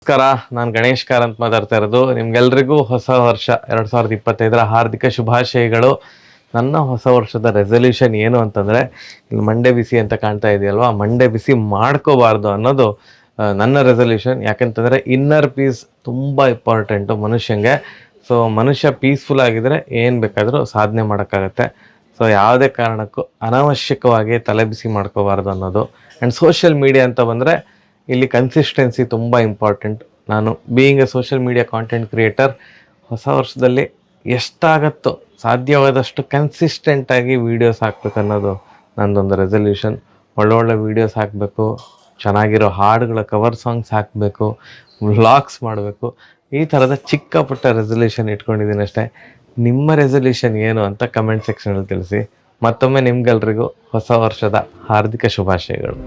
ನಮಸ್ಕಾರ. ನಾನು ಗಣೇಶ್ ಕಾರ್ ಅಂತ ಮಾತಾಡ್ತಾ ಇರೋದು. ನಿಮ್ಗೆಲ್ರಿಗೂ ಹೊಸ ವರ್ಷ 2025ರ ಹಾರ್ದಿಕ ಶುಭಾಶಯಗಳು. ನನ್ನ ಹೊಸ ವರ್ಷದ ರೆಸಲ್ಯೂಷನ್ ಏನು ಅಂತಂದರೆ, ಇಲ್ಲಿ ಮಂಡೆ ಬಿಸಿ ಅಂತ ಕಾಣ್ತಾ ಇದೆಯಲ್ವಾ, ಮಂಡೆ ಬಿಸಿ ಮಾಡ್ಕೋಬಾರ್ದು ಅನ್ನೋದು ನನ್ನ ರೆಸಲ್ಯೂಷನ್. ಯಾಕೆಂತಂದರೆ ಇನ್ನರ್ ಪೀಸ್ ತುಂಬ ಇಂಪಾರ್ಟೆಂಟು ಮನುಷ್ಯಂಗೆ. ಸೊ ಮನುಷ್ಯ ಪೀಸ್ಫುಲ್ ಆಗಿದ್ರೆ ಏನು ಬೇಕಾದರೂ ಸಾಧನೆ ಮಾಡೋಕ್ಕಾಗತ್ತೆ. ಸೊ ಯಾವುದೇ ಕಾರಣಕ್ಕೂ ಅನಾವಶ್ಯಕವಾಗಿ ತಲೆ ಬಿಸಿ ಮಾಡ್ಕೋಬಾರ್ದು ಅನ್ನೋದು. ಆ್ಯಂಡ್ ಸೋಷಿಯಲ್ ಮೀಡಿಯಾ ಅಂತ ಬಂದರೆ ಇಲ್ಲಿ ಕನ್ಸಿಸ್ಟೆನ್ಸಿ ತುಂಬ ಇಂಪಾರ್ಟೆಂಟ್. ನಾನು being A social media content creator, ಹೊಸ ವರ್ಷದಲ್ಲಿ ಎಷ್ಟಾಗತ್ತೋ ಸಾಧ್ಯವಾದಷ್ಟು ಕನ್ಸಿಸ್ಟೆಂಟಾಗಿ ವೀಡಿಯೋಸ್ ಹಾಕ್ಬೇಕು ಅನ್ನೋದು ನನ್ನದೊಂದು ರೆಸಲ್ಯೂಷನ್. ಒಳ್ಳೊಳ್ಳೆ ವೀಡಿಯೋಸ್ ಹಾಕಬೇಕು, ಚೆನ್ನಾಗಿರೋ ಹಾಡುಗಳ ಕವರ್ ಸಾಂಗ್ಸ್ ಹಾಕಬೇಕು, ವ್ಲಾಗ್ಸ್ ಮಾಡಬೇಕು. ಈ ಥರದ ಚಿಕ್ಕ ಪುಟ್ಟ ರೆಸಲ್ಯೂಷನ್ ಇಟ್ಕೊಂಡಿದ್ದೀನಿ ಅಷ್ಟೇ. ನಿಮ್ಮ ರೆಸಲ್ಯೂಷನ್ ಏನು ಅಂತ ಕಮೆಂಟ್ ಸೆಕ್ಷನಲ್ಲಿ ತಿಳಿಸಿ. ಮತ್ತೊಮ್ಮೆ ನಿಮ್ಗೆಲ್ರಿಗೂ ಹೊಸ ವರ್ಷದ ಹಾರ್ದಿಕ ಶುಭಾಶಯಗಳು.